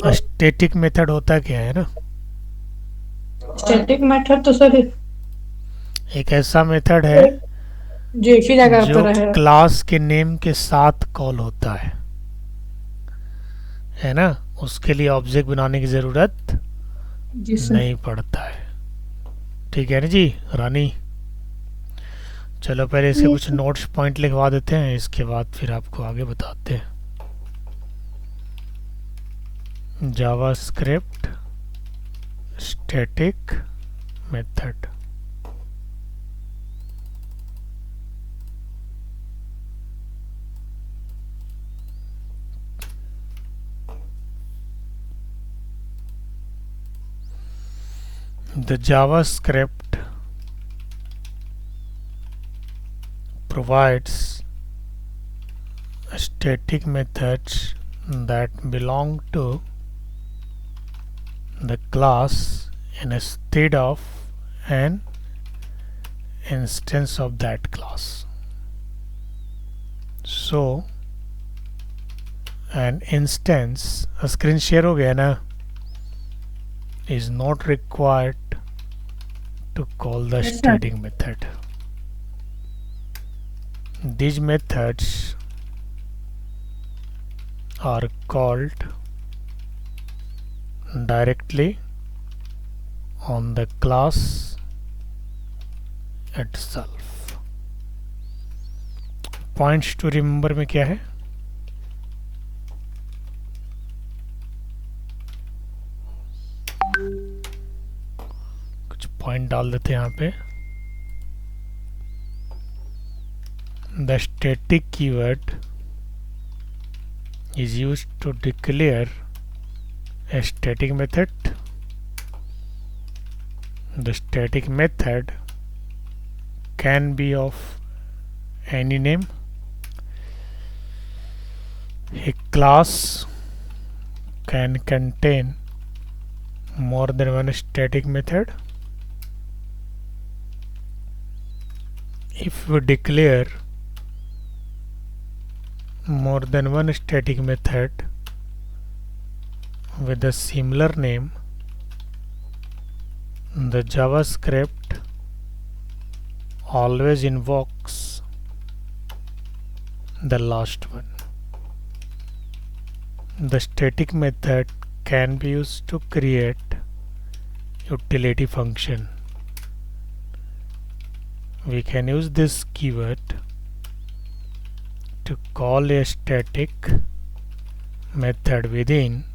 Static method होता क्या है ना, स्टैटिक मेथड तो सर एक ऐसा मेथड है एक जो एक ही जगह जो पर है। क्लास के नेम के साथ कॉल होता है ना, उसके लिए ऑब्जेक्ट बनाने की ज़रूरत जी सर। नहीं पड़ता है। ठीक है ना जी रानी। चलो पहले इसके ये कुछ नोट्स पॉइंट लिखवा देते हैं, इसके बाद फिर आपको आगे बताते हैं। JavaScript static method. The JavaScript provides static methods that belong to the class instead of an instance of that class. So an instance, screen share हो गया ना, is not required to call the yes sir. static method. These methods are called directly on the class itself. Points to remember में क्या है, कुछ point डाल देते हैं यहाँ पे। The static keyword is used to declare a static method. The static method can be of any name. A class can contain more than one static method. If we declare more than one static method with a similar name, the JavaScript always invokes the last one. The static method can be used to create utility function. We can use this keyword to call a static method within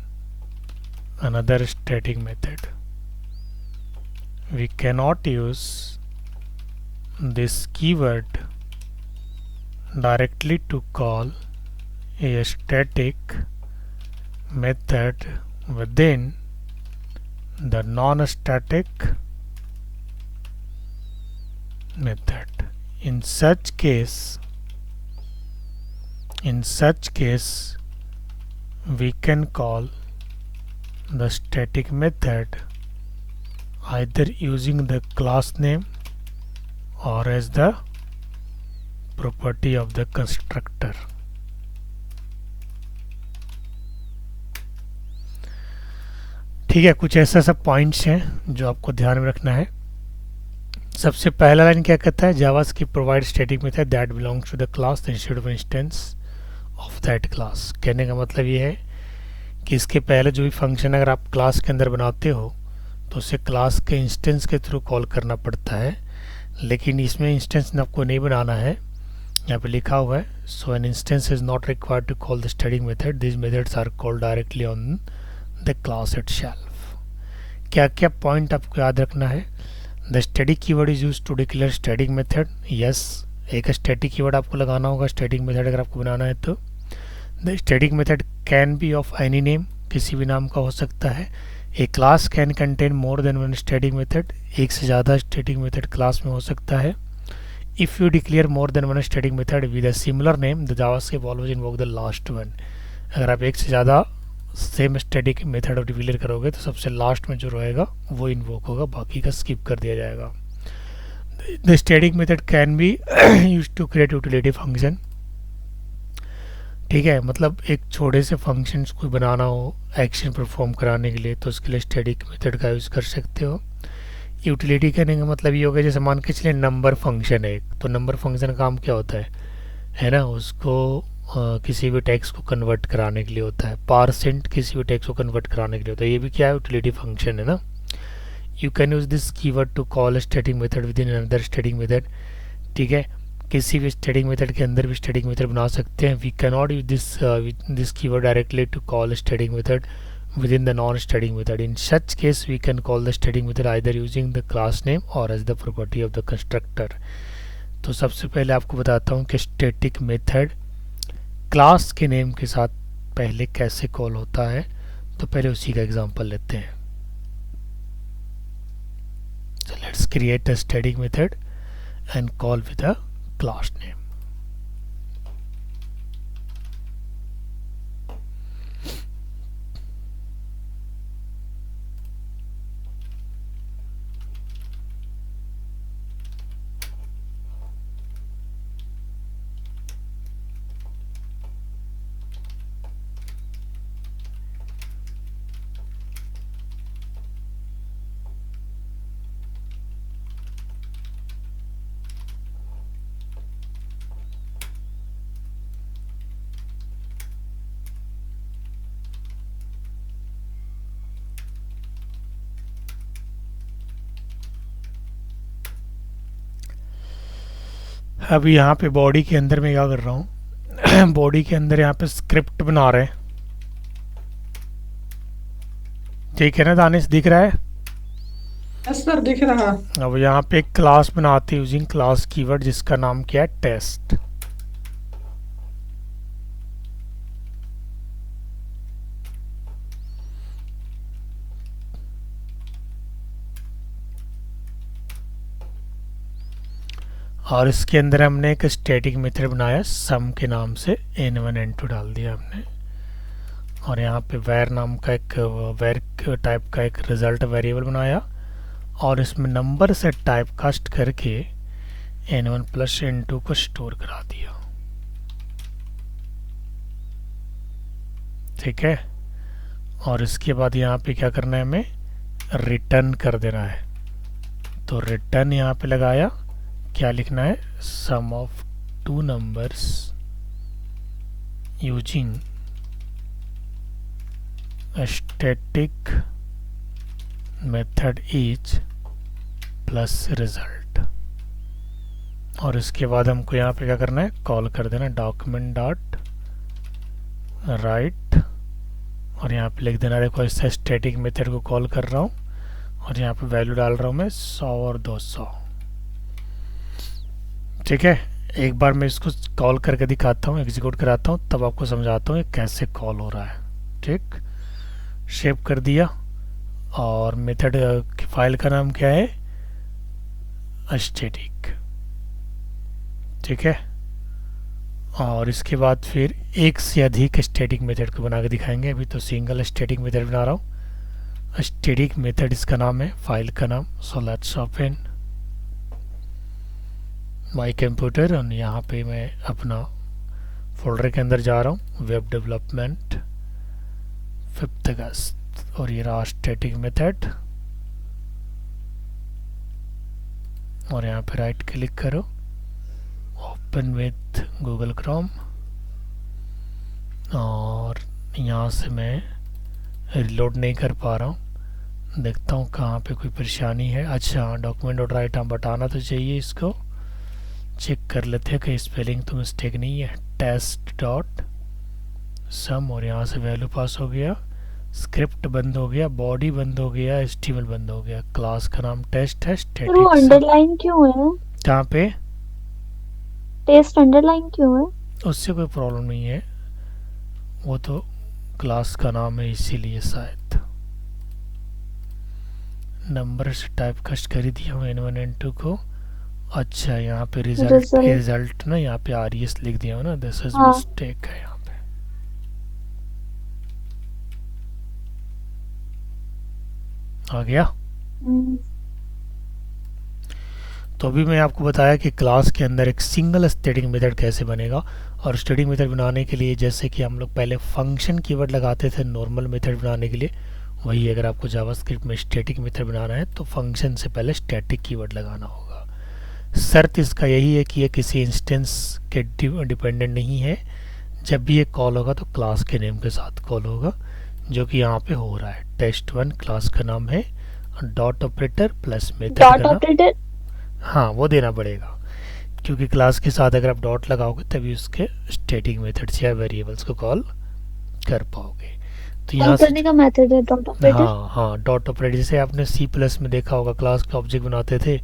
another static method. We cannot use this keyword directly to call a static method within the non-static method. In such case, we can call the static method either using the class name or as the property of the constructor. ठीक है, कुछ ऐसा सब points हैं जो आपको ध्यान में रखना है। सबसे पहला लाइन क्या कहता है, JavaScript provide static method that belongs to the class instead of instance of that class. कहने का मतलब ये है कि इसके पहले जो भी फंक्शन अगर आप क्लास के अंदर बनाते हो तो उसे क्लास के इंस्टेंस के थ्रू कॉल करना पड़ता है, लेकिन इसमें इंस्टेंस आपको नहीं बनाना है। यहाँ पे लिखा हुआ है, so an instance is not required to call the static method, this methods are called directly on the class itself. क्या क्या पॉइंट आपको याद रखना है, the static keyword is use to declare static method. Yes, एक static keyword आपको लगाना होगा स्टैटिक मेथड अगर आपको बनाना है तो। The static method can be of any name, किसी भी नाम का हो सकता है। A class can contain more than one static method, एक से ज़्यादा स्टैटिक मेथड क्लास में हो सकता है। If you declare more than one static method with a similar name the JavaScript always invoke the last one. अगर आप एक से ज़्यादा सेम स्टैटिक मेथड डिक्लेयर करोगे तो सबसे लास्ट में जो रहेगा वो इन्वोक होगा, बाकी का स्किप कर दिया जाएगा। The static method can be use to create utility function. ठीक है, मतलब एक छोटे से फंक्शंस को बनाना हो एक्शन परफॉर्म कराने के लिए, तो उसके लिए स्टैटिक मेथड का यूज़ कर सकते हो। यूटिलिटी करने का मतलब ये हो गया, जैसे मान के चलिए नंबर फंक्शन है एक, तो नंबर फंक्शन का काम क्या होता है ना, उसको किसी भी टेक्स्ट को कन्वर्ट कराने के लिए होता है। पारसेंट किसी भी टेक्स्ट को कन्वर्ट कराने के लिए होता है, ये भी क्या है, यूटिलिटी फंक्शन है ना। You can use this keyword to call static method within another static method. ठीक है, किसी भी स्टैटिक मेथड के अंदर भी स्टैटिक मेथड बना सकते हैं। We can not use this keyword directly to call static method within the non-static method. In such case, we can call the static method either using the class name or as the property of the constructor. तो सबसे पहले आपको बताता हूँ कि static method class के name के साथ पहले कैसे कॉल होता है। तो पहले उसी का एग्जांपल लेते हैं। So let's create a static method and call with a class name. अब यहाँ पे बॉडी के अंदर मैं क्या कर रहा हूँ बॉडी के अंदर यहाँ पे स्क्रिप्ट बना रहे हैं। ठीक है ना दानिश, दिख रहा है? यस सर दिख रहा। अब यहाँ पे एक क्लास बनाते हैं यूजिंग क्लास कीवर्ड जिसका नाम क्या है, टेस्ट। और इसके अंदर हमने एक स्टैटिक मेथड बनाया सम के नाम से, n1 n2 डाल दिया हमने। और यहाँ पे वैर नाम का एक वैर टाइप का एक रिजल्ट वेरिएबल बनाया और इसमें नंबर से टाइप कास्ट करके n1 प्लस n2 को स्टोर करा दिया। ठीक है, और इसके बाद यहाँ पे क्या करना है, हमें रिटर्न कर देना है। तो रिटर्न यहाँ पे लगाया, क्या लिखना है, sum of two numbers using static method is plus result. और इसके बाद हमको यहाँ पे क्या करना है, कॉल कर देना डॉक्यूमेंट डॉट राइट, और यहाँ पे लिख देना, देखो इससे स्टैटिक मेथड को कॉल कर रहा हूँ और यहाँ पे वैल्यू डाल रहा हूँ मैं 100 और 200। ठीक है, एक बार मैं इसको कॉल करके दिखाता हूँ, एग्जीक्यूट कराता हूँ, तब आपको समझाता हूँ ये कैसे कॉल हो रहा है। ठीक, शेप कर दिया और मेथड की फाइल का नाम क्या है, स्टैटिक। ठीक है, और इसके बाद फिर एक से अधिक स्टैटिक मेथड को बना के दिखाएंगे। अभी तो सिंगल स्टैटिक मेथड बना रहा हूँ। स्टैटिक मेथड इसका नाम है, फाइल का नाम। So let's open my computer और यहाँ पे मैं अपना फोल्डर के अंदर जा रहा हूँ, वेब डेवलपमेंट 5 अगस्त, और ये रहा स्टैटिक मेथड। और यहाँ पे राइट क्लिक करो, ओपन विथ गूगल क्रोम, और यहाँ से मैं रिलोड नहीं कर पा रहा हूँ, देखता हूँ कहाँ पे कोई परेशानी है। अच्छा, डॉक्यूमेंट डॉट राइट हम बताना तो चाहिए, इसको चेक कर लेते हैं कि स्पेलिंग तो मिस्टेक नहीं है। टेस्ट डॉट सम, और यहाँ से वैल्यू पास हो गया, स्क्रिप्ट बंद हो गया, बॉडी बंद हो गया, एचटीएमएल बंद हो गया, क्लास का नाम टेस्ट है, पर वो स्टैटिक। अंडरलाइन क्यों है? जहाँ पे टेस्ट अंडरलाइन क्यों है? उससे कोई प्रॉब्लम नहीं है, वो तो क्लास का नाम है इसीलिए शायद। नंबर से टाइप कास्ट कर ही दिया हूँ n1 n2 को। अच्छा, यहाँ पे रिजल्ट ना, यहाँ पे RES लिख दिया हूँ ना, दिस इज हाँ। मिस्टेक है यहाँ पे। आ गया। तो अभी मैं आपको बताया कि क्लास के अंदर एक सिंगल स्टैटिक मेथड कैसे बनेगा। और स्टैटिक मेथड बनाने के लिए जैसे कि हम लोग पहले फंक्शन कीवर्ड लगाते थे नॉर्मल मेथड बनाने के लिए, वही अगर आपको जावास्क्रिप्ट में स्टैटिक मेथड बनाना है तो फंक्शन से पहले स्टैटिक कीवर्ड लगाना होगा। शर्त इसका यही है कि ये किसी इंस्टेंस के डिपेंडेंट नहीं है। जब भी ये कॉल होगा तो क्लास के नेम के साथ कॉल होगा, जो कि यहाँ पे हो रहा है। टेस्ट1 क्लास का नाम है, डॉट ऑपरेटर प्लस मेथड का डॉट नाम, ऑपरेटर। हाँ वो देना पड़ेगा, क्योंकि क्लास के साथ अगर आप डॉट लगाओगे तभी उसके स्टैटिक मेथड्स या वेरिएबल्स को कॉल कर पाओगे। तो यहाँ कॉल से करने का मेथड है डॉट ऑपरेटर। हाँ हाँ डॉट ऑपरेटर, जैसे आपने सी प्लस में देखा होगा क्लास का ऑब्जेक्ट बनाते थे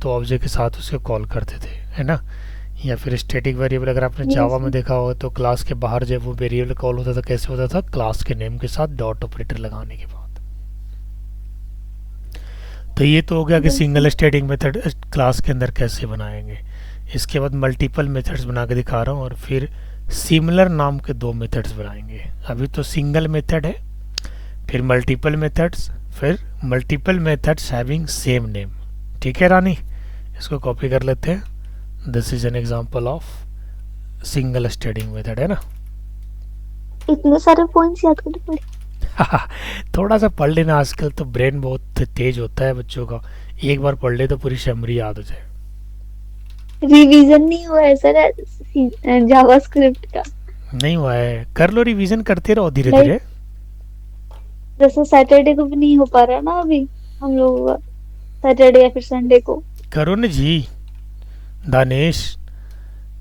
तो ऑब्जेक्ट के साथ उसको कॉल करते थे, है ना। या फिर स्टैटिक वेरिएबल अगर आपने जावा में देखा होगा तो क्लास के बाहर जब वो वेरिएबल कॉल होता था कैसे होता था, क्लास के नेम के साथ डॉट ऑपरेटर लगाने के बाद। तो ये तो हो गया कि सिंगल स्टैटिक मेथड क्लास के अंदर कैसे बनाएंगे। इसके बाद मल्टीपल मेथड्स बना के दिखा रहा हूँ, और फिर सिमिलर नाम के दो मेथड्स बनाएंगे। अभी तो सिंगल मेथड है, फिर मल्टीपल मेथड्स, फिर multiple methods having same name. ठीक है रानी, इसको कॉपी कर लेते हैं। This is an example of single static method, है ना। इतने सारे पॉइंट्स याद करने पड़े। थोड़ा सा पढ़ लेना, आजकल तो ब्रेन बहुत तेज होता है बच्चों का, एक बार पढ़ ले तो पूरी समरी याद हो जाए। रिवीजन नहीं हुआ है सर जावास्क्रिप्ट का। नहीं हुआ है, कर लो, रिवीजन करते रहो धीरे Like- धीरे। जैसे सैटरडे को भी नहीं हो पा रहा ना अभी हम लोगों का, सैटरडे या फिर संडे को। करो ना जी दानेश,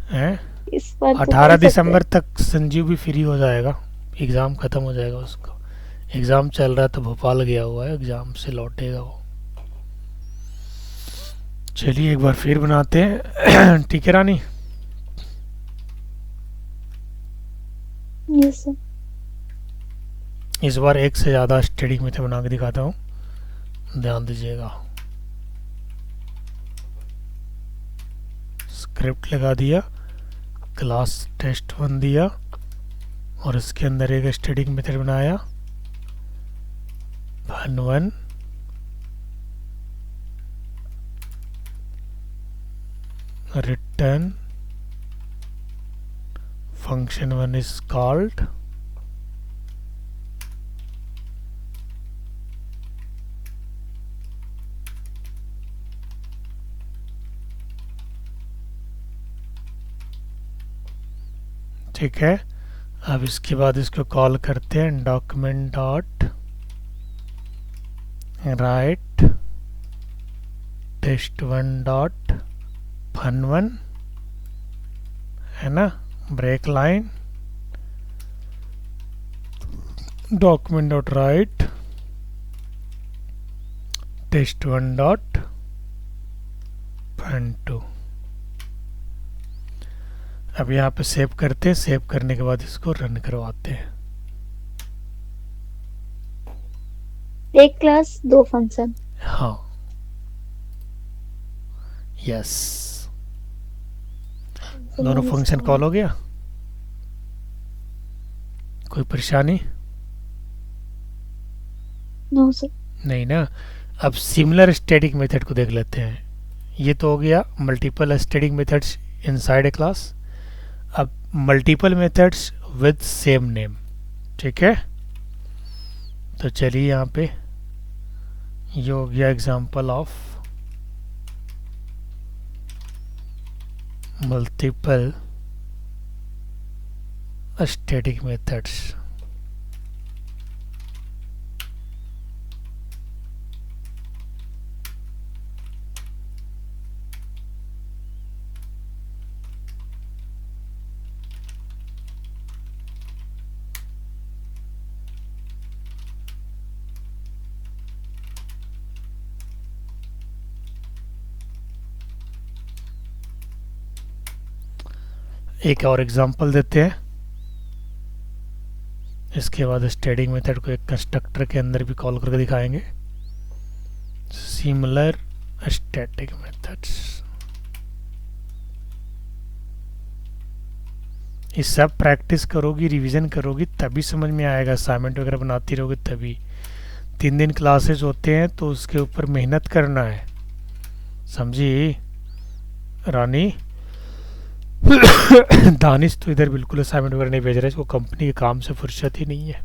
हैं। इस बार तो 18 कर सकते दिसंबर तक संजीव भी फ्री हो जाएगा, एग्ज़ाम ख़त्म हो जाएगा उसका। एग्ज़ाम चल रहा है तो भोपाल गया हुआ है, एग्ज़ाम से लौटेगा वो। चलिए एक बार फिर बनाते हैं। ठीक है रानी। हैं। Yes, sir. इस बार एक से ज़्यादा स्टैटिक मेथड बना के दिखाता हूँ, ध्यान दीजिएगा। स्क्रिप्ट लगा दिया, क्लास टेस्ट1 दिया, और इसके अंदर एक स्टैटिक मेथड बनाया fun1, return function1 is called, ठीक है। अब इसके बाद इसको कॉल करते हैं document dot write test one dot fun1, है ना, break line, document dot write test one dot fun2। अब यहाँ पे सेव करते हैं, सेव करने के बाद इसको रन करवाते हैं। एक क्लास दो फंक्शन। हाँ यस, दोनों फंक्शन कॉल हो गया। कोई परेशानी नो सर। नहीं ना। अब सिमिलर स्टैटिक मेथड को देख लेते हैं। ये तो हो गया multiple static methods inside a class. अब multiple methods with same name, ठीक है। तो चलिए यहाँ पे ये हो गया example of multiple static methods. एक और एग्जांपल देते हैं, इसके बाद स्टैटिक मेथड को एक कंस्ट्रक्टर के अंदर भी कॉल करके दिखाएंगे। सिमिलर स्टैटिक मेथड्स, ये सब प्रैक्टिस करोगी, रिवीजन करोगी तभी समझ में आएगा। असाइनमेंट वगैरह बनाती रहोगी तभी। 3 दिन क्लासेस होते हैं तो उसके ऊपर मेहनत करना है, समझी रानी? दानिश तो इधर बिल्कुल असाइनमेंट वगैरह नहीं भेज रहा है, इसको कंपनी के काम से फुर्सत ही नहीं है।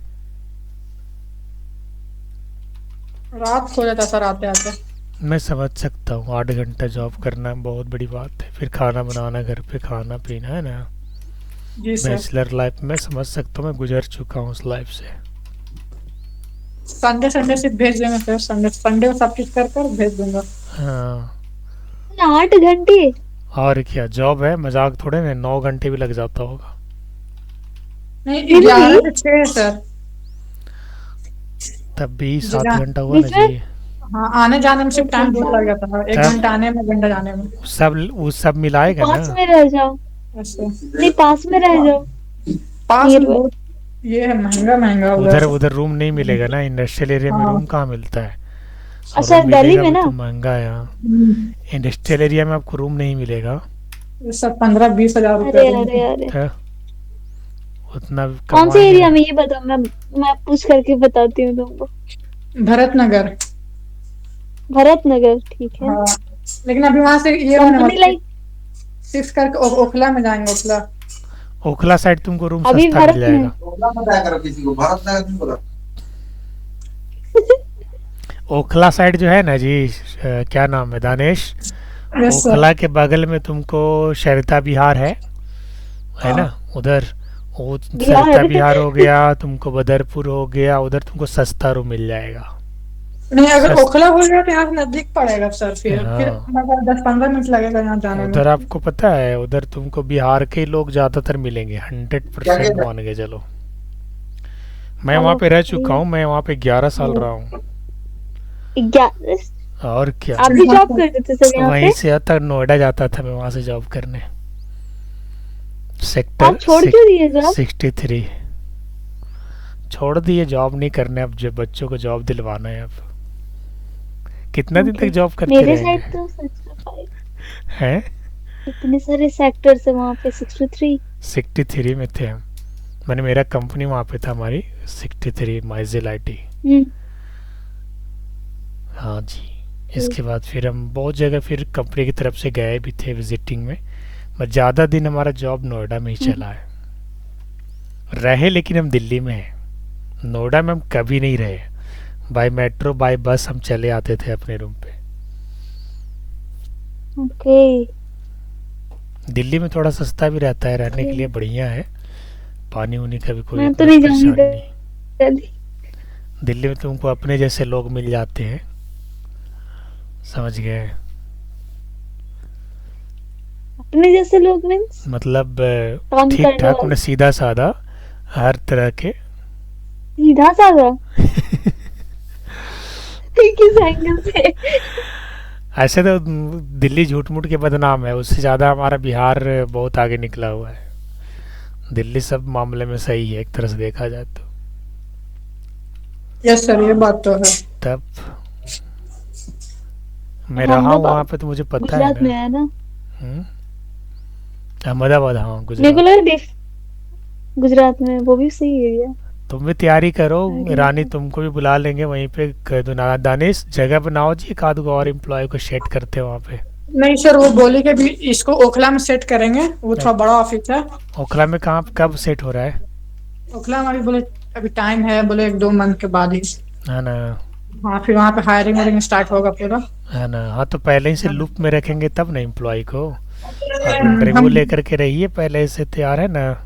रात हो जाता सर आते आते। मैं समझ सकता हूँ, 8 घंटा जॉब करना बहुत बड़ी बात है, फिर खाना बनाना, घर पे खाना पीना, है ना। जी सर। बैचलर लाइफ में समझ सकता हूँ, मैं गुजर चुका हूँ उस लाइफ से। संडे संडे से भेज देंगे सर, संडे संडे को सब चीज कर कर भेज दूंगा। हाँ 8 घंटे? और क्या, जॉब है, मजाक थोड़े ना, 9 घंटे भी लग जाता होगा। नहीं फिर 11 भी से 6 है सर। तब भी जी 7 घंटा हुआ ना बीच में। जी। हाँ आने जाने में सिर्फ अच्छा टाइम बहुत अच्छा। लग जाता है, एक तब घंटा आने में, 1 घंटा जाने में। वो सब तो मिलाएगा ना। पास में रह जाओ। ऐसे नहीं, पास में रह जाओ। पास नियर में बाय। बहुत ये है, महंगा महंगा उधर उधर। उधर रूम नहीं मिलेगा ना, इंडस्ट्रियल एरिया में हाँ। रूम कहाँ मिलता है, और अच्छा, रूम दिल्ली मिलेगा में भी ना? तो महंगा है यहाँ। इंडस्ट्रियल एरिया में आपको रूम नहीं मिलेगा, ये सब 15-20 हजार रुपया अरे रूम अरे का। अरे। तो उतना कौन से कमाएंगे एरिया ना। में, ये बताओ, मैं पूछ करके बताती हूँ तुमको। भरत नगर। भरत नगर, ठीक है। हाँ लेकिन अभी वहां से ये होने कंपनी वाला, लाइक। शिफ्ट करके ओखला में जाएंगे, ओखला। ओखला साइड तुमको रूम अभी सस्ता मिल भरत में। जाएगा। बोला मत आया करो किसी को, भारत नगर क्यों बोला? ओखला साइड जो है ना जी, क्या नाम है दानेश, यस सर। ओखला के बगल में तुमको शरता विहार है ना, हाँ उधर। वो बिहार। सरता विहार हो गया, तुमको बदरपुर हो गया, उधर तुमको सस्ता रूम मिल जाएगा। नहीं अगर सस ओखला हो गया तो यहाँ से नजदीक पड़ेगा सर, फिर हाँ, मतलब 10-15 मिनट लगेगा यहाँ जाने में। उधर आपको पता है, उधर तुमको बिहार के लोग ज़्यादातर मिलेंगे, क्या 100% कहता है? मान के चलो। मैं वहाँ चलो पे रह सही चुका है। हूँ, मैं वहाँ पे 11 साल रहा हूँ। 11? और क्या, आप भी जॉब करते थे सब यहाँ वहीं पे? से तक नोएडा जाता था मैं, वहाँ से जॉब करने। सेक्टर आप छोड़ क्यों दिए जॉब? 63 छोड़ दिए, जॉब नहीं करने, अब जो बच्चों को जॉब दिलवाना है अब। कितना दिन तक ओके। जॉब करते मेरे रहेंगे, साइड तो 65। हैं। इतने सारे सेक्टर्स है वहाँ पे, 63। 63 में थे हम, मैंने, मेरा कंपनी वहाँ पे था हमारी, 63 माइजिल IT। हम्म। हाँ जी। इसके बाद फिर हम बहुत जगह फिर कंपनी की तरफ से गए भी थे विजिटिंग में, बस ज़्यादा दिन हमारा जॉब नोएडा में ही हम्म। चला है। रहे लेकिन हम दिल्ली में हैं, नोएडा में हम कभी नहीं रहे। बाय मेट्रो बाय बस हम चले आते थे अपने रूम पे। ओके। दिल्ली में थोड़ा सस्ता भी रहता है, रहने के ओके। लिए बढ़िया है, पानी उनी का भी कोई मैं तो इतना नहीं जाऊंगी परेशानी नहीं। दिल्ली। दिल्ली में तुमको अपने जैसे लोग मिल जाते हैं, समझ गए, अपने जैसे लोग मीन्स मतलब काम ठीक करने ठाक, वाले? उन्हें सीधा साधा हर तरह के। सीधा साधा? किस एंगल से? ऐसे तो दिल्ली झूठ मूठ के बदनाम है, उससे ज़्यादा हमारा बिहार बहुत आगे निकला हुआ है। दिल्ली सब मामले में सही है एक तरह से देखा जाए तो। यस सर, ये बात तो है। तब मैं रहा हूँ वहाँ अहमदाबाद पे तो मुझे पता है गुजरात ना। में है ना? हम्म, अहमदाबाद, हाँ मेरे को गुजरात। लगा गुजरात में, वो भी सही एरिया। तुम भी तैयारी करो आगे रानी, तो तुमको भी बुला लेंगे वहीं पे, कह दो ना दानिश जगह बनाओ जी, एक आध गो और एम्प्लॉय को सेट करते हैं वहाँ पे। नहीं सर, वो बोली कि भी इसको ओखला में सेट करेंगे, वो थोड़ा बड़ा ऑफिस है। ओखला में कहाँ, कब सेट हो रहा है? ओखला में अभी बोले अभी टाइम है, बोले 1-2 मंथ के बाद ही। है ना, हाँ फिर वहाँ पे हायरिंग वायरिंग स्टार्ट होगा पूरा। है ना। हाँ तो पहले ही से लूप में रखेंगे तब ना एम्प्लॉय को। आप इंटरव्यू हम लेकर के रहिए पहले से तैयार, है ना।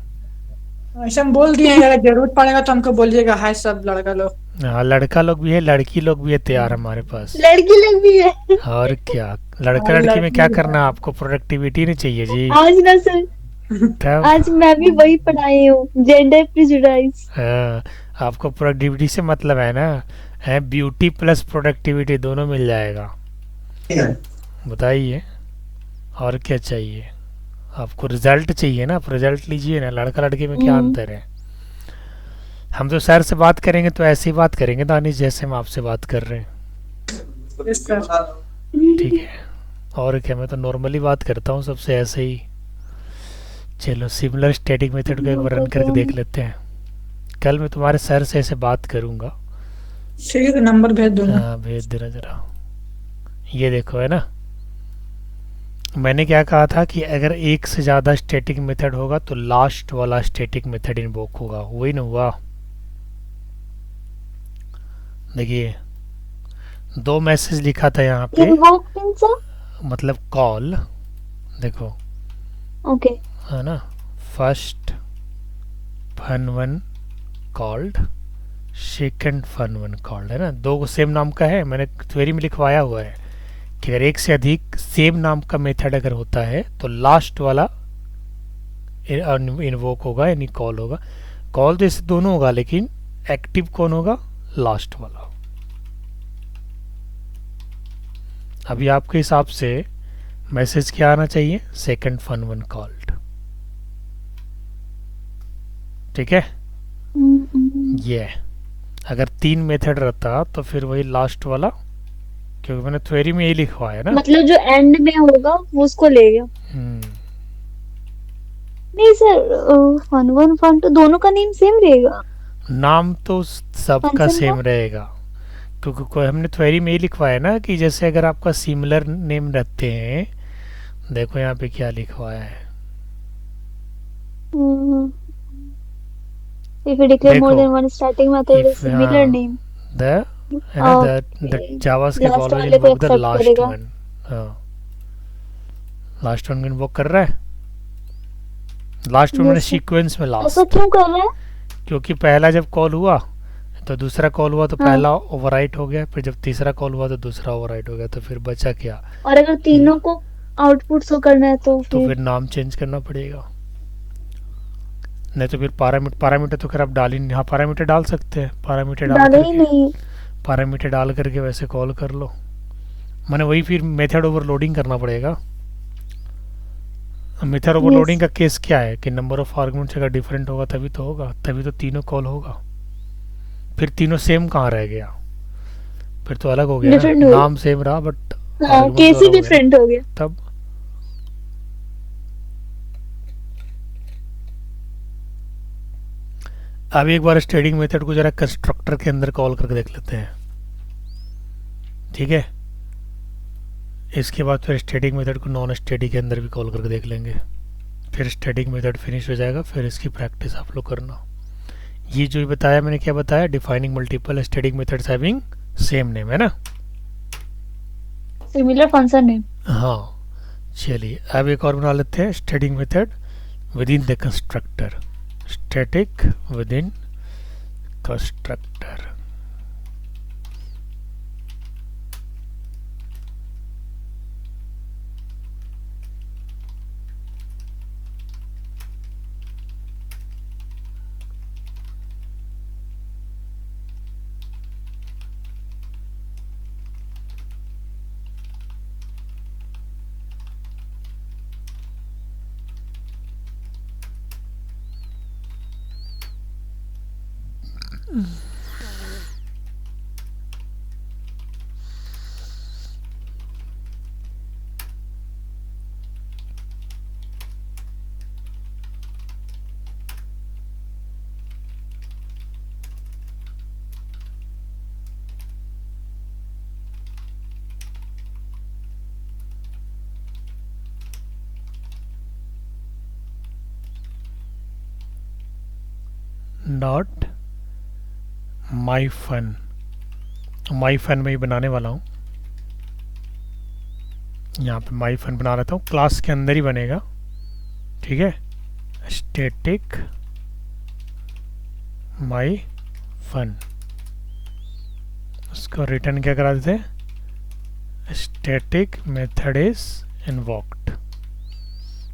ऐसे हम बोल दिए हैं, अगर जरूरत पड़ेगा तो हमको बोलिएगा, हाय सब लड़का लोग। हाँ लड़का लोग भी है, लड़की लोग भी है तैयार हमारे पास। लड़की लोग भी है? और क्या, लड़का और लड़की में क्या लड़की करना है, आपको प्रोडक्टिविटी नहीं चाहिए जी। आज ना सर, तब आज मैं भी वही पढ़ाई हूँ, जेंडर प्रिजुडाइज। हाँ, आपको प्रोडक्टिविटी से मतलब है ना, है ब्यूटी प्लस प्रोडक्टिविटी दोनों मिल जाएगा। ठीक है। बताइए और क्या चाहिए आपको, रिजल्ट चाहिए ना, आप रिजल्ट लीजिए ना, लड़का लड़की में क्या अंतर है। हम तो सर से बात करेंगे तो ऐसे ही बात करेंगे दानिश, जैसे हम आपसे बात कर रहे हैं, यस सर। ठीक है। और क्या, मैं तो नॉर्मली बात करता हूँ सबसे ऐसे ही। चलो सिमिलर स्टैटिक मेथड को एक बार रन करके देख लेते हैं। कल मैं तुम्हारे सर से ऐसे बात करूँगा। ठीक है, तो नंबर भेज दूंगा। हाँ भेज देना ज़रा, ये देखो है ना, मैंने क्या कहा था कि अगर एक से ज़्यादा स्टैटिक मेथड होगा तो लास्ट वाला स्टैटिक मेथड इन्वोक होगा, वही ना हुआ। देखिए दो मैसेज लिखा था यहाँ पे, इन्वोक मींस मतलब कॉल, देखो ओके है ना, first fun1 called, second fun1 called, है ना, दो को सेम नाम का है, मैंने क्वेरी में लिखवाया हुआ है कि अगर एक से अधिक सेम नाम का मेथड अगर होता है तो लास्ट वाला इन्वोक होगा यानी कॉल होगा। कॉल तो इससे दोनों होगा लेकिन एक्टिव कौन होगा, लास्ट वाला। अभी आपके हिसाब से मैसेज क्या आना चाहिए, सेकंड fun1 कॉल्ड, ठीक है। ये अगर 3 मेथड रहता तो फिर वही लास्ट वाला, क्योंकि मैंने थ्योरी में यही लिखवाया है ना। मतलब जो एंड में होगा वो उसको ले गया। नहीं sir, fun one fun two दोनों का नेम सेम रहेगा। नाम तो सबका फंक्शन सेम का? रहेगा, क्योंकि कोई हमने थ्योरी में ही लिखवाया ना कि जैसे अगर आपका सिमिलर नेम रहते हैं, देखो यहाँ पे क्या लिखवाया है, If you declare more देखो, than one starting method with if similar name, the है ना, द जावास्क्रिप्ट last ऑलवेज वाले को इन्वोक द accept लास्ट करेगा। वन। हाँ, लास्ट वन को इन्वोक कर रहा है, लास्ट वन मैंने Yes, sir. सीक्वेंस में ऐसा लास्ट, क्यों कर रहा है? क्योंकि पहला जब कॉल हुआ तो दूसरा कॉल हुआ तो हाँ। पहला ओवरराइट हो गया, फिर जब तीसरा कॉल हुआ तो दूसरा ओवरराइट हो गया, तो फिर बचा क्या, और अगर तीनों को आउटपुट शो करना है तो तो फिर फिर नाम चेंज करना पड़ेगा। नहीं तो फिर पैरामीटर तो खैर आप डाल ही नहीं, हाँ पैरामीटर डाल सकते हैं, पैरामीटर डाल डाले ही करके, नहीं। पैरामीटर डाल करके वैसे कॉल कर लो, मैंने वही फिर मेथड ओवरलोडिंग करना पड़ेगा। मेथड ओवरलोडिंग का केस क्या है कि नंबर ऑफ आर्गुमेंट्स अगर डिफरेंट होगा तभी तो होगा, तभी तो तीनों कॉल होगा। फिर तीनों सेम कहाँ रह गया, फिर तो अलग हो गया Different ना, हो गया। नाम सेम रहा बट हाँ, केस ही डिफरेंट हो गया। तब अब एक बार स्टेडिंग मेथड को जरा कंस्ट्रक्टर के अंदर कॉल करके देख लेते हैं, ठीक है। इसके बाद फिर स्टेटिक मेथड को नॉन स्टेटिक के अंदर भी कॉल करके देख लेंगे, फिर स्टेटिक मेथड फिनिश हो जाएगा, फिर इसकी प्रैक्टिस आप लोग करना। ये जो बताया मैंने, क्या बताया, defining multiple static methods having same name, है ना। Similar function name. हाँ चलिए अब एक और बना लेते हैं, static method within the constructor, static within constructor. Dot my fun, my fun में ही बनाने वाला हूँ, यहाँ पे माई फन बना लेता हूँ, क्लास के अंदर ही बनेगा, ठीक है। स्टैटिक माई फन, उसको रिटर्न क्या करा देते हैं, स्टैटिक मेथड इज इन्वोक्ड।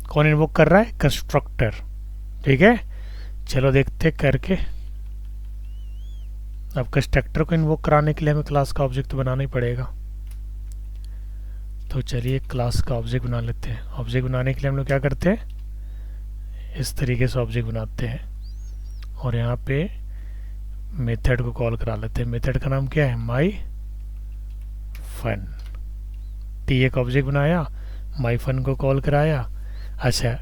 कौन इन्वोक कर रहा है, कंस्ट्रक्टर, ठीक है। चलो देखते करके, अब कंस्ट्रक्टर को इन्वोक कराने के लिए हमें क्लास का ऑब्जेक्ट बनाना ही पड़ेगा, तो चलिए क्लास का ऑब्जेक्ट बना लेते हैं। ऑब्जेक्ट बनाने के लिए हम लोग क्या करते हैं, इस तरीके से ऑब्जेक्ट बनाते हैं और यहाँ पे मेथड को कॉल करा लेते हैं। मेथड का नाम क्या है, माई फन। टी एक ऑब्जेक्ट बनाया, माई फन को कॉल कराया। अच्छा,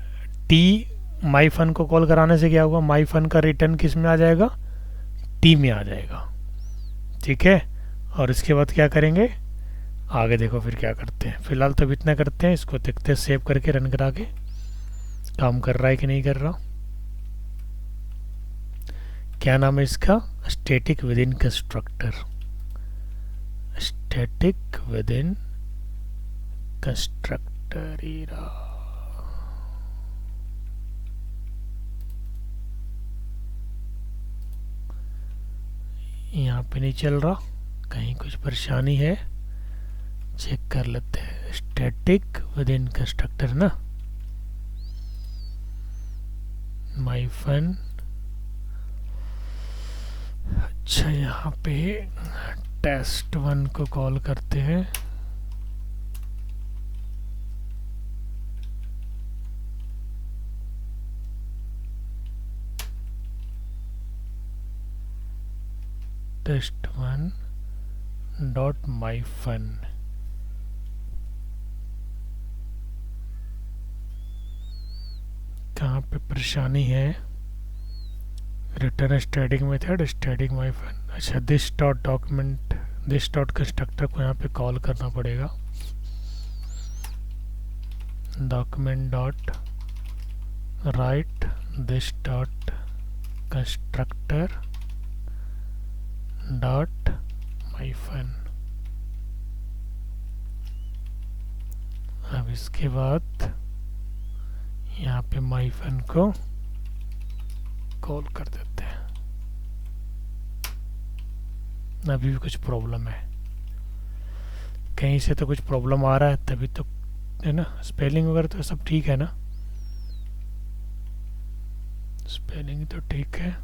टी माई फन को कॉल कराने से क्या होगा, माई फन का रिटर्न किस में आ जाएगा, टी में आ जाएगा, ठीक है। और इसके बाद क्या करेंगे, आगे देखो फिर क्या करते हैं। फिलहाल तो अभी इतना करते हैं, इसको देखते हैं सेव करके रन करा के काम कर रहा है कि नहीं कर रहा। क्या नाम है इसका? Static within constructor. Static within constructor. यहाँ पे नहीं चल रहा, कहीं कुछ परेशानी है, चेक कर लेते हैं। स्टैटिक विद इन कंस्ट्रक्टर ना, माई फन। अच्छा यहाँ पे test1 को कॉल करते हैं। test1 dot my fun. कहाँ पे परेशानी है? Return static method static my fun. अच्छा, this dot document, this dot constructor को यहाँ पे कॉल करना पड़ेगा। Document dot write this dot constructor dot my fun. अब इसके बाद यहाँ पे माई फन को कॉल कर देते हैं। अभी भी कुछ प्रॉब्लम है, कहीं से तो कुछ प्रॉब्लम आ रहा है तभी तो, है ना। स्पेलिंग वगैरह तो सब ठीक है ना, स्पेलिंग तो ठीक है।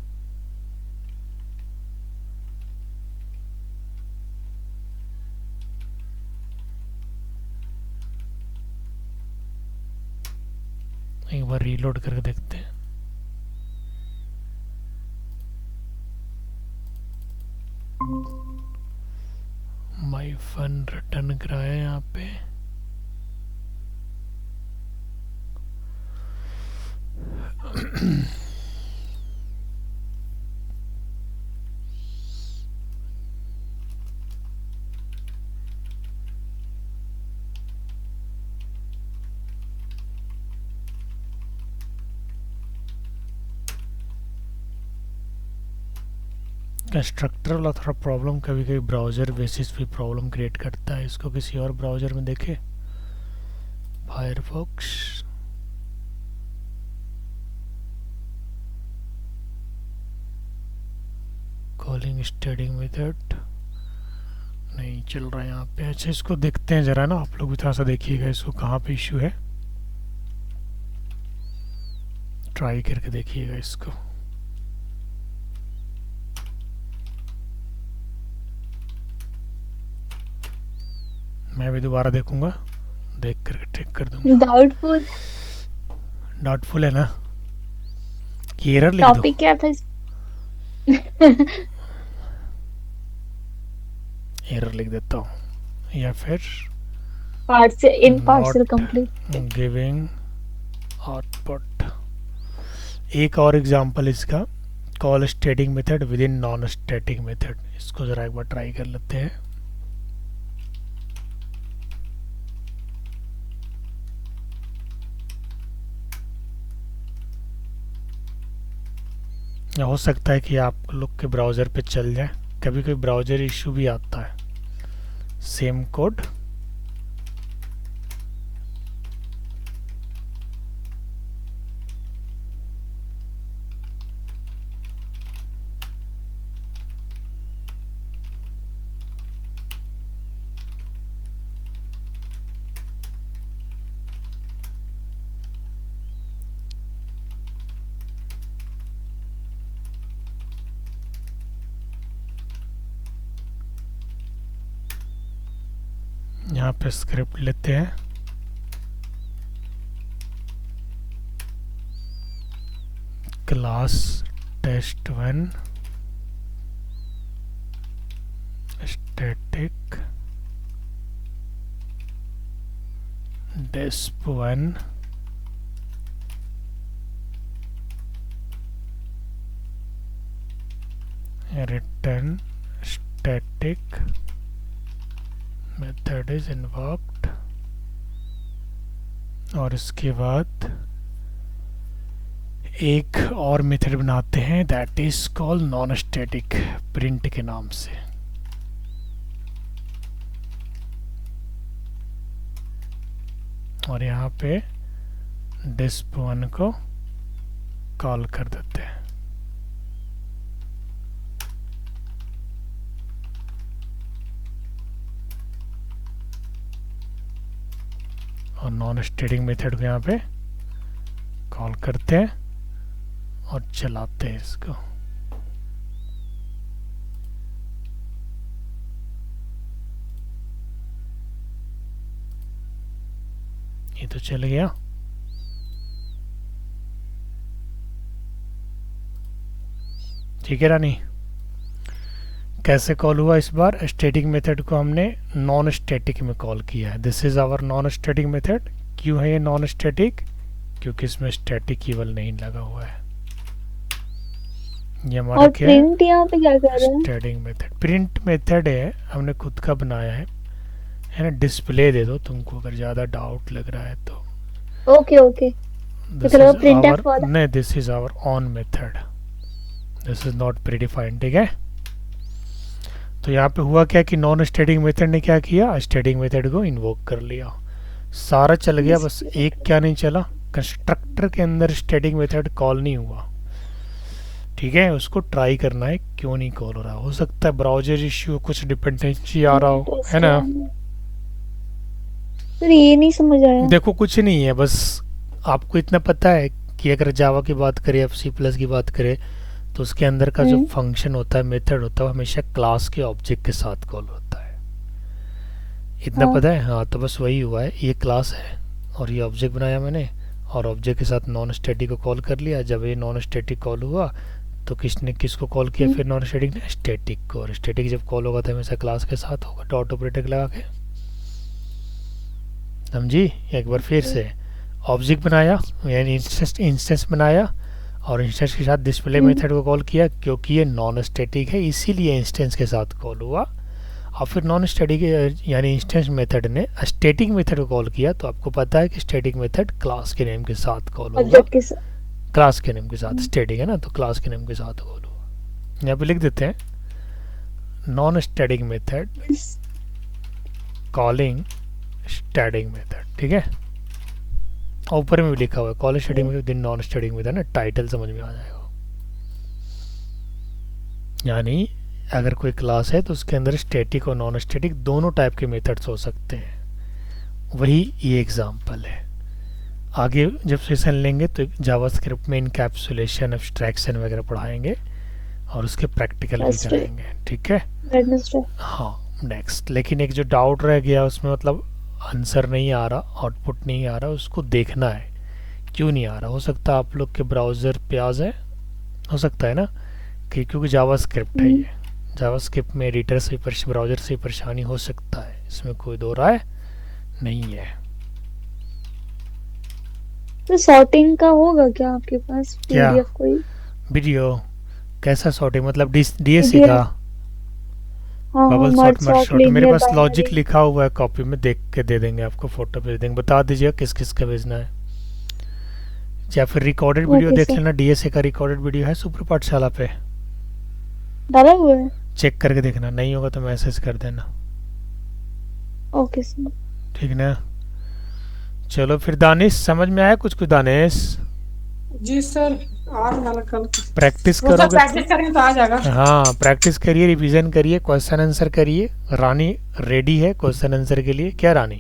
एक बार रीलोड करके देखते हैं। माई फन रिटर्न कराया यहाँ पे। कंस्ट्रक्टर वाला थोड़ा प्रॉब्लम कभी कभी ब्राउज़र बेसिस पे प्रॉब्लम क्रिएट करता है। इसको किसी और ब्राउज़र में देखें, फायरफॉक्स। कॉलिंग स्टैटिक मेथड नहीं चल रहा है यहाँ पे। अच्छा, इसको देखते हैं ज़रा ना, आप लोग भी थोड़ा सा देखिएगा इसको कहाँ पे इशू है, ट्राई करके देखिएगा इसको। मैं भी दोबारा देखूंगा, देख करके ठीक कर दूंगा। डाउटफुल डाउटफुल है ना, कि एरर लिख दो। टॉपिक क्या था एरर लिख देता हूँ, या फिर partial in partial not complete. Giving output. एक और एग्जांपल इसका, call static method with in non static method. इसको ज़रा एक बार ट्राई कर लेते हैं। हो सकता है कि आप लोग के ब्राउज़र पे चल जाए, कभी कभी ब्राउज़र इशू भी आता है। सेम कोड, यहाँ पे स्क्रिप्ट लेते हैं। Class test1 static desp1 return static method is invoked, और इसके बाद एक और मेथड बनाते हैं that is called non static print के नाम से। और यहाँ पे disp1 को कॉल कर देते हैं। और नॉन स्टैटिक मेथड को यहाँ पे कॉल करते हैं और चलाते हैं इसको। ये तो चल गया। ठीक है रानी, कैसे कॉल हुआ इस बार? स्टैटिक मेथड को हमने नॉन स्टैटिक में कॉल किया है। This is our non static method. क्यों है ये नॉन स्टैटिक? क्योंकि इसमें स्टैटिक कीवर्ड नहीं लगा हुआ है। ये हमारा और क्या है? प्रिंट यहाँ पे क्या कर रहा है? स्टैटिक मेथड प्रिंट मेथड है, हमने खुद का बनाया है ना। डिस्प्ले दे दो तुमको अगर ज़्यादा डाउट लग रहा है तो। ओके ओके, This मतलब is printf our- वाला? नहीं, this is our own method, this is not predefined. ठीक है, तो यहाँ पे हुआ क्या कि नॉन स्टैटिक मेथड ने क्या किया, स्टैटिक मेथड को इन्वोक कर लिया। सारा चल गया, बस एक क्या नहीं चला, कंस्ट्रक्टर के अंदर स्टैटिक मेथड कॉल नहीं हुआ। ठीक है, उसको ट्राई करना है क्यों नहीं कॉल हो रहा। हो सकता है ब्राउजर इश्यू, कुछ डिपेंडेंसी आ रहा हो, है ना। सर ये नहीं समझ आया। देखो कुछ नहीं है, बस आपको इतना पता है कि अगर जावा की बात करें या सी प्लस की बात करें तो उसके अंदर का जो फंक्शन होता है, मेथड होता है, वो हमेशा क्लास के ऑब्जेक्ट के साथ कॉल होता है। इतना हाँ। पता है? हाँ, तो बस वही हुआ है। ये क्लास है और ये ऑब्जेक्ट बनाया मैंने, और ऑब्जेक्ट के साथ नॉन स्टैटिक को कॉल कर लिया। जब ये नॉन स्टैटिक कॉल हुआ तो किसने किसको कॉल किया फिर? नॉन स्टैटिक ने स्टैटिक को। और स्टैटिक जब कॉल होगा तो हमेशा क्लास के साथ होगा, डॉट ऑपरेटर लगा के। समझी? एक बार फिर से ऑब्जेक्ट बनाया यानी इंस्टेंस बनाया, और इंस्टेंस के साथ डिस्प्ले मेथड को कॉल किया क्योंकि ये नॉन स्टैटिक है, इसीलिए इंस्टेंस के साथ कॉल हुआ। और फिर नॉन स्टैटिक यानी इंस्टेंस मेथड ने स्टैटिक मेथड को कॉल किया, तो आपको पता है कि स्टैटिक मेथड क्लास के नेम के साथ कॉल होगा। ऑब्जेक्ट के साथ। क्लास के नेम के साथ, स्टैटिक है ना, तो क्लास के नेम के साथ कॉल हुआ। यहाँ पे लिख देते हैं non static method calling static method. ठीक है, और ऊपर में भी लिखा हुआ है कॉल स्टैटिक मेथड दिन नॉन स्टैटिक मेथड ना, टाइटल समझ में आ जाएगा। यानी अगर कोई क्लास है तो उसके अंदर स्टैटिक और नॉन स्टैटिक दोनों टाइप के मेथड्स हो सकते हैं। वही ये एग्जांपल है। आगे जब सेशन लेंगे तो जावास्क्रिप्ट में इनकैप्सुलेशन, एब्स्ट्रैक्शन वगैरह पढ़ाएंगे और उसके प्रैक्टिकल भी कराएंगे। ठीक है, वेडनेसडे। हाँ नेक्स्ट। लेकिन एक जो डाउट रह गया उसमें, मतलब आंसर नहीं आ रहा, आउटपुट नहीं आ रहा, उसको देखना है क्यों नहीं आ रहा। हो सकता है आप लोग के ब्राउज़र प्याज है, हो सकता है ना, कि क्योंकि जावास्क्रिप्ट है ये। जावास्क्रिप्ट में एडिटर से ब्राउज़र से परेशानी हो सकता है, इसमें कोई दो राय नहीं है। तो सॉर्टिंग का होगा क्या आपके पास? क्या? पीडीएफ कोई? वीडियो कैसा सॉर्टिंग? मतलब डीएससी का हाँ bubble merge sort, merge sort, sort. मेरे लीनियर पास लॉजिक बाइनरी। लिखा हुआ है, कॉपी में देख के दे देंगे आपको, फोटो भेज देंगे, बता दीजिएगा किस किस का भेजना है। या फिर रिकॉर्डेड वीडियो ओके देख सर। लेना, डीएसए का रिकॉर्डेड वीडियो है सुपर पाठशाला पे, डाला हुआ है? चेक करके देखना, नहीं होगा तो मैसेज कर देना। Okay sir. ठीक ना? चलो फिर दानिश, समझ में आया कुछ कुछ? दानिश जी सर, आज वाला कल प्रैक्टिस वो सब करोगे? प्रैक्टिस करेंगे तो आ जाएगा। हाँ प्रैक्टिस करिए, रिवीजन करिए, क्वेश्चन आंसर करिए। रानी रेडी है क्वेश्चन आंसर के लिए? क्या रानी?